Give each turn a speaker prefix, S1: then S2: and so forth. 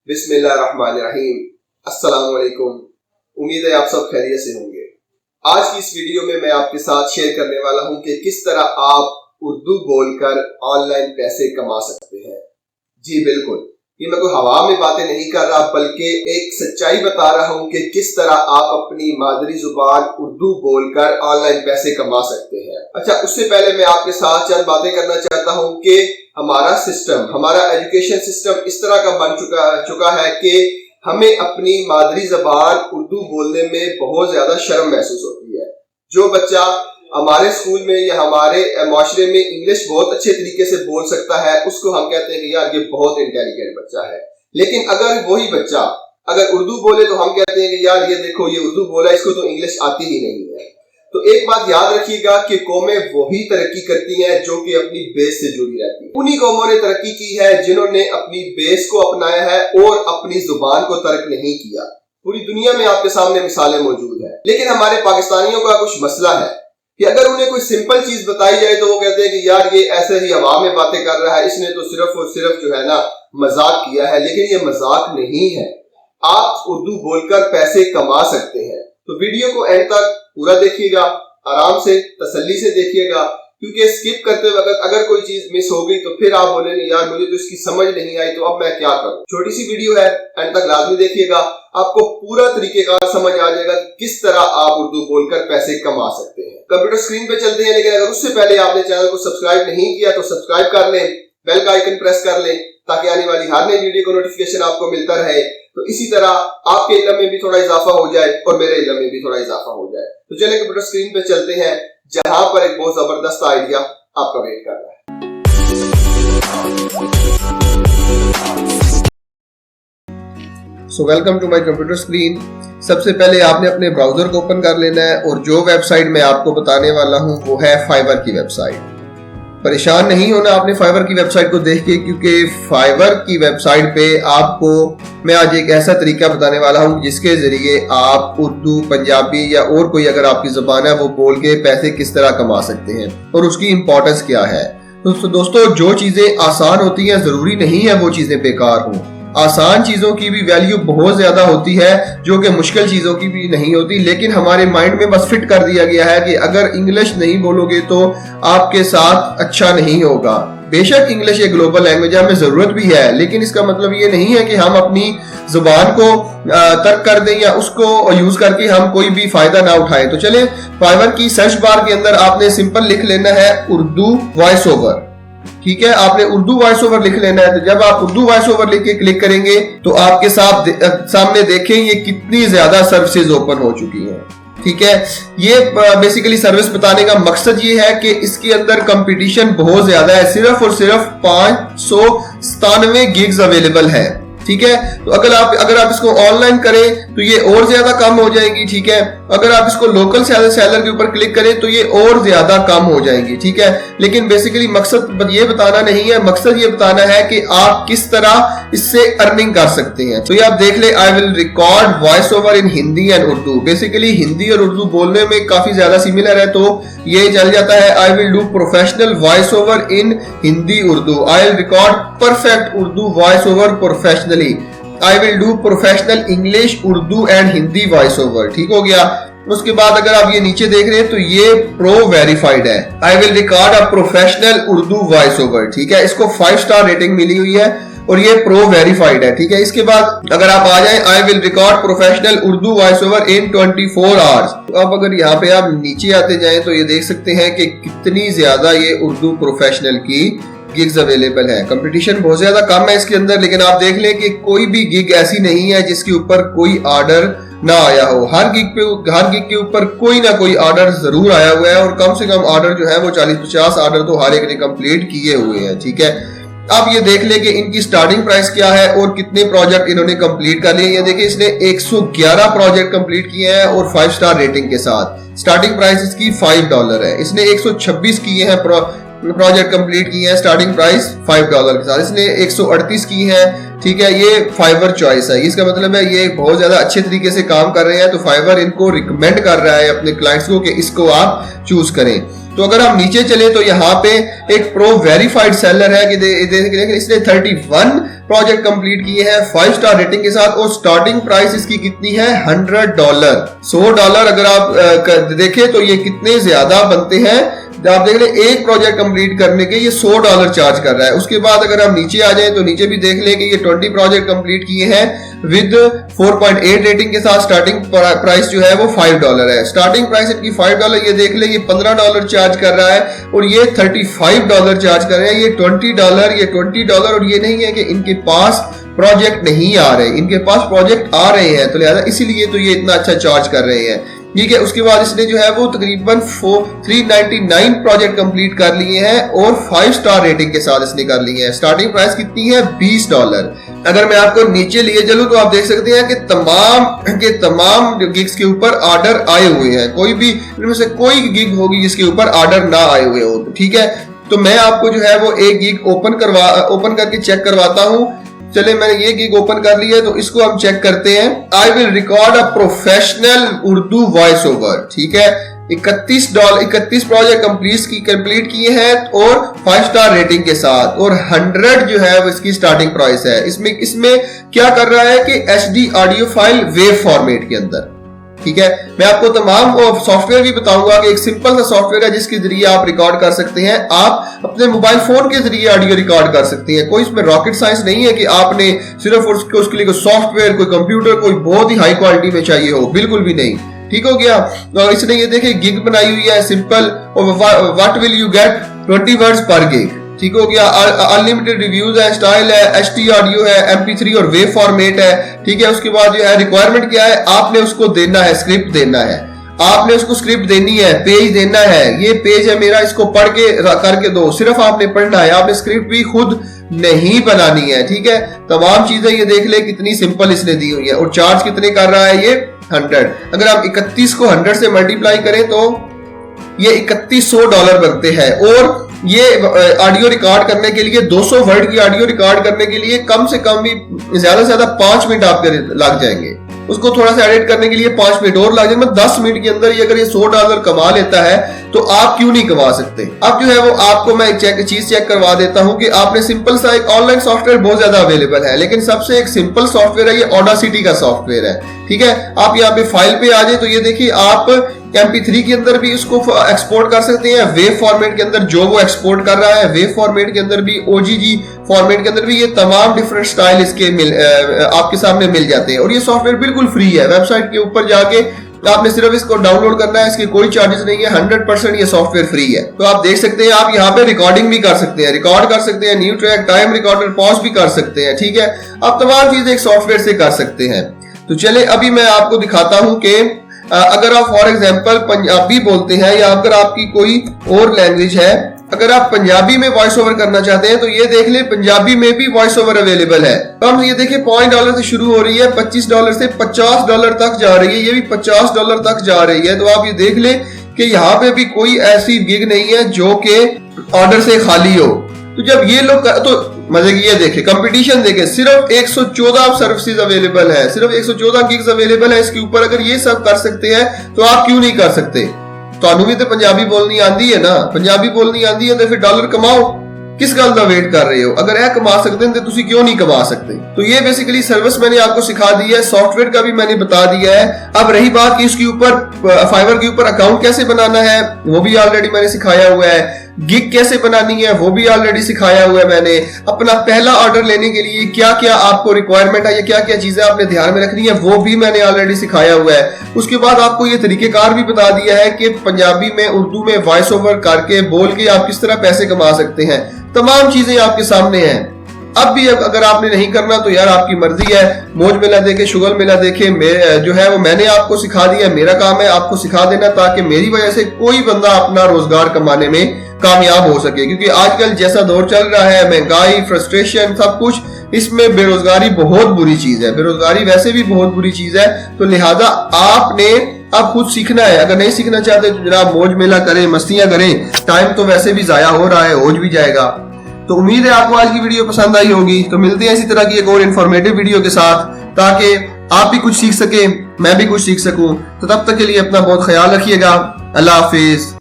S1: बिस्मिल्लाहिर्रहमानिर्रहीम। अस्सलाम वालेकुम। उम्मीद है आप सब खैरियत से होंगे। आज की इस वीडियो में मैं आपके साथ शेयर करने वाला हूं कि किस तरह आप उर्दू बोलकर ऑनलाइन पैसे कमा सकते हैं। जी बिल्कुल, ये मैं कोई हवा में बातें नहीं कर रहा, बल्कि एक सच्चाई बता रहा हूं कि किस तरह आप अपनी मादरी जुबान उर्दू बोलकर ऑनलाइन पैसे कमा सकते हैं। अच्छा, उससे पहले मैं आपके साथ चंद बातें करना चाहता हूं कि हमारा सिस्टम, हमारा एजुकेशन सिस्टम इस तरह का बन चुका है कि हमें अपनी मादरी जबान उर्दू बोलने में बहुत ज्यादा शर्म महसूस होती है। जो बच्चा हमारे स्कूल में या हमारे माशरे में इंग्लिश बहुत अच्छे तरीके से बोल सकता है, उसको हम कहते हैं कि यार ये बहुत इंटेलिजेंट बच्चा है। लेकिन अगर वही बच्चा अगर उर्दू बोले तो हम कहते हैं कि यार ये देखो ये उर्दू बोला, इसको तो इंग्लिश आती ही नहीं है। तो एक बात याद रखिएगा कि कौमें वही तरक्की करती हैं जो कि अपनी बेस से जुड़ी रहती हैं। उन्हीं कौमों ने तरक्की की है जिन्होंने अपनी बेस को अपनाया है और अपनी जुबान को तर्क नहीं किया। पूरी दुनिया में आपके सामने मिसालें मौजूद हैं। लेकिन हमारे पाकिस्तानियों का कुछ मसला है कि अगर उन्हें कोई सिंपल चीज बताई जाए तो वो कहते हैं कि यार ये ऐसे ही हवा में बातें कर रहा है, इसने तो सिर्फ और सिर्फ जो है ना मजाक किया है। लेकिन ये मजाक नहीं है, आप उर्दू बोलकर पैसे कमा सकते हैं। तो वीडियो को एंड तक पूरा देखिएगा, आराम से तसल्ली से देखिएगा, क्योंकि स्किप करते वक्त अगर कोई चीज मिस हो गई तो फिर आप बोलेंगे यार मुझे तो इसकी समझ नहीं आई, तो अब मैं क्या करूं। छोटी सी वीडियो है, एंड तक लाजमी देखिएगा, आपको पूरा तरीकेकार समझ आ जाएगा किस तरह आप उर्दू बोलकर पैसे कमा सकते हैं। कंप्यूटर स्क्रीन पे चलते हैं, लेकिन अगर उससे पहले आपने चैनल को सब्सक्राइब नहीं किया तो सब्सक्राइब कर लें, बेल का आइकन प्रेस कर लें ताकि आने वाली हर नई वीडियो का नोटिफिकेशन आपको मिलता रहे। तो इसी तरह आपके इल्म में भी थोड़ा इजाफा हो जाए और मेरे इल्म में भी थोड़ा इजाफा हो जाए। तो चलिए कंप्यूटर स्क्रीन पे चलते हैं, जहां पर एक बहुत जबरदस्त आइडिया आपका वेट कर रहा है। So welcome to my computer screen. सबसे पहले आपने अपने ब्राउजर को ओपन कर लेना है और जो वेबसाइट मैं आपको बताने वाला हूं वो है फाइवर की वेबसाइट। परेशान नहीं होना आपने फाइवर की वेबसाइट को देख के, क्योंकि फाइवर की वेबसाइट पे आपको मैं आज एक ऐसा तरीका बताने वाला हूं जिसके जरिए आप उर्दू, पंजाबी या और कोई अगर आपकी जुबान है वो बोल के पैसे किस तरह कमा सकते हैं और उसकी इंपॉर्टेंस क्या है। तो दोस्तों, जो चीजें आसान होती हैं जरूरी नहीं है वो चीजें बेकार हों। आसान चीजों की भी वैल्यू बहुत ज्यादा होती है जो कि मुश्किल चीजों की भी नहीं होती। लेकिन हमारे माइंड में बस फिट कर दिया गया है कि अगर इंग्लिश नहीं बोलोगे तो आपके साथ अच्छा नहीं होगा। बेशक इंग्लिश एक ग्लोबल लैंग्वेज है, हमें जरूरत भी है, लेकिन इसका मतलब ये नहीं है कि हम अपनी जुबान को तर्क कर दें या उसको यूज करके हम कोई भी फायदा ना उठाएं। तो चले, फाइवर की सर्च बार के अंदर आपने सिंपल लिख लेना है उर्दू वॉइस ओवर। ठीक है, आपने उर्दू वॉइस ओवर लिख लेना है। तो जब आप उर्दू वॉइस ओवर लिख के क्लिक करेंगे तो आपके सामने देखें ये कितनी ज्यादा सर्विसेज ओपन हो चुकी हैं। ठीक है, ये बेसिकली सर्विस बताने का मकसद ये है कि इसके अंदर कंपटीशन बहुत ज्यादा है। सिर्फ और सिर्फ 597 गिग्स अवेलेबल है। ठीक है, तो अगर आप इसको ऑनलाइन करें तो ये और ज्यादा कम हो जाएंगी। ठीक है, अगर आप इसको लोकल सेलर के ऊपर क्लिक करें तो ये और ज्यादा कम हो जाएंगी। ठीक है, लेकिन बेसिकली मकसद ये बताना नहीं है, मकसद ये बताना है कि आप किस तरह इससे अर्निंग कर सकते हैं। तो ये आप देख ले, I will record voice over in Hindi and Urdu. Basically Hindi और उर्दू बोलने में काफी ज्यादा सिमिलर है, तो ये चल जाता है I will do professional voice over in Hindi Urdu. I will record perfect Urdu voice over professionally. I will do professional English, Urdu and Hindi voice over. ठीक हो गया। उसके बाद अगर आप ये नीचे देख रहे हैं तो ये प्रो वेरीफाइड है। I will record a professional Urdu voice over. ठीक है, इसको 5 स्टार रेटिंग मिली हुई है और ये प्रो वेरीफाइड है। ठीक है, इसके बाद अगर आप आ जाएं, I will record professional Urdu voice over in 24 hours. तो अब अगर यहाँ पे आप नीचे आते जाएं तो ये देख सकते हैं कि कितनी ज्यादा ये उर्दू प्रोफेशनल की गिग्स अवेलेबल है। कंपटीशन बहुत ज्यादा कम है इसके अंदर, लेकिन आप देख लें कि कोई भी गिग ऐसी नहीं है जिसके ऊपर कोई ऑर्डर ना आया हो। हर गिग के ऊपर कोई ना कोई ऑर्डर जरूर आया हुआ है और कम से कम ऑर्डर जो है वो 40-50 ऑर्डर तो हर एक ने कंप्लीट किए हुए हैं। ठीक है, अब ये देख ले कि इनकी स्टार्टिंग प्राइस क्या है और कितने प्रोजेक्ट इन्होंने कंप्लीट कर लिए। ये देखिए, इसने 111 प्रोजेक्ट कंप्लीट किए हैं और 5 स्टार रेटिंग के साथ। स्टार्टिंग प्राइस इसकी $5 है। इसने 126 किए हैं प्रोजेक्ट कंप्लीट किए हैं स्टार्टिंग प्राइस $5 के साथ, इसने 138 की है, ठीक है। ये फाइवर चॉइस है, इसका मतलब है ये बहुत ज्यादा अच्छे तरीके से काम कर रहे हैं, तो फाइवर इनको रिकमेंड कर रहा है अपने क्लाइंट्स को कि इसको आप चूज करें। तो अगर हम नीचे चले तो यहाँ पे एक प्रो वेरीफाइड सेलर है कि इसने 31 प्रोजेक्ट कंप्लीट किए हैं 5 स्टार रेटिंग के साथ, और स्टार्टिंग प्राइस इसकी कितनी है $100। $100 अगर आप देखें तो ये कितने ज्यादा बनते हैं। आप देख ले एक प्रोजेक्ट कंप्लीट करने के ये $100 चार्ज कर रहा है। उसके बाद अगर हम नीचे आ जाएं तो नीचे भी देख ले कि ये 20 प्रोजेक्ट कंप्लीट किए हैं विद 4.8 रेटिंग के साथ, स्टार्टिंग प्राइस जो है वो $5 है। स्टार्टिंग प्राइस इनकी $5, ये देख ले ये $15 चार्ज कर रहा है और ये $35 चार्ज कर रहे हैं। ये $20 और ये नहीं है कि इनके पास प्रोजेक्ट नहीं आ रहे, इनके पास प्रोजेक्ट आ रहे हैं, तो लिहाजा इसीलिए तो ये इतना अच्छा चार्ज कर रहे हैं, ठीक है। उसके बाद इसने जो है वो तकरीबन 399 प्रोजेक्ट कंप्लीट कर लिए हैं और 5 स्टार रेटिंग के साथ इसने कर लिए हैं। स्टार्टिंग प्राइस कितनी है $20। अगर मैं आपको नीचे लिए चलूं तो आप देख सकते हैं कि तमाम गिग्स के ऊपर ऑर्डर आए हुए हैं, कोई भी इनमें से कोई गिग होगी जिसके ऊपर ऑर्डर ना आए हुए हो, ठीक है। तो मैं आपको जो है वो एक गिग ओपन करके चेक करवाता हूं। चले मैंने ये गिग ओपन कर ली है तो इसको हम चेक करते हैं। I will record a professional Urdu voice over, ठीक है। 31 प्रोजेक्ट कंप्लीट किए हैं और 5 स्टार रेटिंग के साथ, और 100 जो है वो इसकी स्टार्टिंग प्राइस है। इसमें क्या कर रहा है कि HD audio file wave format के अंदर, ठीक है। मैं आपको तमाम सॉफ्टवेयर भी बताऊंगा कि एक सिंपल सा सॉफ्टवेयर है जिसके जरिए आप रिकॉर्ड कर सकते हैं। आप अपने मोबाइल फोन के जरिए ऑडियो रिकॉर्ड कर सकते हैं। कोई इसमें रॉकेट साइंस नहीं है कि आपने सिर्फ उसके लिए कोई सॉफ्टवेयर, कोई कंप्यूटर, कोई बहुत ही हाई क्वालिटी में चाहिए हो, बिल्कुल भी नहीं, ठीक हो गया। तो इसने ये देखिए गिग बनाई हुई है सिंपल, और what will you get 20 words पर गिग, ठीक हो गया। अनलिमिटेड रिव्यूज है, स्टाइल है, HD ऑडियो है, MP3 और वेव फॉर्मेट है, ठीक है। उसके बाद जो है रिक्वायरमेंट क्या है, आपने उसको देना है, स्क्रिप्ट देना है, आपने उसको स्क्रिप्ट देनी है, पेज देना है। ये पेज है मेरा, इसको पढ़ के करके दो, सिर्फ आपने पढ़ना है, आपने स्क्रिप्ट भी खुद नहीं बनानी है, ठीक है। तमाम चीजें ये देख ले कितनी सिंपल इसने दी हुई है, और चार्ज कितने कर रहा है ये 100। अगर आप 31 को 100 से मल्टीप्लाई करें तो ये $3100 बनते हैं। और ये ऑडियो रिकॉर्ड करने के लिए 200 वर्ड की ऑडियो रिकॉर्ड करने के लिए कम से कम भी ज्यादा से ज्यादा 5 मिनट आपके लग जाएंगे। उसको थोड़ा सा एडिट करने के लिए 5 मिनट और लग जाएंगे। 10 मिनट के अंदर ये अगर ये $100 कमा लेता है तो आप क्यों नहीं कमा सकते। अब जो है वो आपको मैं एक चीज चेक करवा देता हूं कि आपने सिंपल सा एक ऑनलाइन सॉफ्टवेयर बहुत ज्यादा अवेलेबल है, लेकिन सबसे एक सिंपल सॉफ्टवेयर है, ये ऑडासिटी का सॉफ्टवेयर है, ठीक है। आप यहाँ पे फाइल पे आ जाए तो ये देखिए आप MP3 के अंदर भी इसको एक्सपोर्ट कर सकते हैं, वेव फॉर्मेट के अंदर जो वो एक्सपोर्ट कर रहा है, वेव फॉर्मेट के अंदर भी, OGG फॉर्मेट के अंदर भी, ये तमाम डिफरेंट स्टाइल इसके आपके सामने मिल जाते हैं। और ये सॉफ्टवेयर बिल्कुल फ्री है, वेबसाइट के ऊपर जाके आपने सिर्फ इसको डाउनलोड करना है, इसके कोई चार्जेस नहीं है, 100% ये सॉफ्टवेयर फ्री है। तो आप देख सकते हैं, आप यहाँ पे रिकॉर्डिंग भी कर सकते हैं, रिकॉर्ड कर सकते हैं, new track, time recorder, pause भी कर सकते हैं, ठीक है। आप तमाम चीजें एक सॉफ्टवेयर से कर सकते हैं। तो चले अभी मैं आपको दिखाता हूं कि अगर आप फॉर एग्जांपल पंजाबी बोलते हैं या अगर आपकी कोई और लैंग्वेज है, अगर आप पंजाबी में वॉइस ओवर करना चाहते हैं तो ये देख ले पंजाबी में भी वॉइस ओवर अवेलेबल है। तो हम ये देखिए $0 से शुरू हो रही है, $25 से $50 तक जा रही है, ये भी $50 तक जा रही है। तो आप ये देख ले कि यहाँ पे भी कोई ऐसी गिग नहीं है जो कि ऑर्डर से खाली हो। तो जब ये लोग तो मजे की ये देखे कंपटीशन देखे, सिर्फ 114 सर्विसेज अवेलेबल है, सिर्फ 114 गिग्स अवेलेबल है इसके ऊपर। अगर ये सब कर सकते हैं तो आप क्यों नहीं कर सकते। तो भी तो पंजाबी बोलनी आंदी है ना, पंजाबी बोलनी आंदी है तो फिर डॉलर कमाओ, किस गल का वेट कर रहे हो। अगर यह कमा सकते हैं तो तुसी क्यों नहीं कमा सकते। तो ये बेसिकली सर्विस मैंने आपको सिखा दी है, सॉफ्टवेयर का भी मैंने बता दिया है। अब रही बात कि इसके ऊपर फाइवर के ऊपर अकाउंट कैसे बनाना है, वो भी ऑलरेडी मैंने सिखाया हुआ है। गिग कैसे बनानी है वो भी ऑलरेडी सिखाया हुआ है मैंने। अपना पहला ऑर्डर लेने के लिए क्या क्या आपको रिक्वायरमेंट है या क्या क्या चीजें आपने ध्यान में रखनी है वो भी मैंने ऑलरेडी सिखाया हुआ है। उसके बाद आपको ये तरीकेकार भी बता दिया है कि पंजाबी में, उर्दू में वॉइस ओवर करके बोल के आप किस तरह पैसे कमा सकते हैं। तमाम चीजें आपके सामने हैं। अब भी अगर आपने नहीं करना तो यार आपकी मर्जी है, मौज मेला देखे, शुगल मेला देखे, जो है वो मैंने आपको सिखा दिया। मेरा काम है आपको सिखा देना ताकि मेरी वजह से कोई बंदा अपना रोजगार कमाने में कामयाब हो सके। क्योंकि आजकल जैसा दौर चल रहा है, महंगाई, फ्रस्ट्रेशन, सब कुछ, इसमें बेरोजगारी बहुत बुरी चीज है। बेरोजगारी वैसे भी बहुत बुरी चीज है। तो लिहाजा आपने आप खुद सीखना है। अगर नहीं सीखना चाहते तो जनाब मौज मेला करें, मस्तियां करें, टाइम तो वैसे भी जाया हो रहा है, हो भी जाएगा। तो उम्मीद है आपको आज की वीडियो पसंद आई होगी। तो मिलते हैं इसी तरह की एक और इन्फॉर्मेटिव वीडियो के साथ, ताकि आप भी कुछ सीख सके, मैं भी कुछ सीख सकूं। तो तब तक के लिए अपना बहुत ख्याल रखिएगा। अल्लाह हाफिज।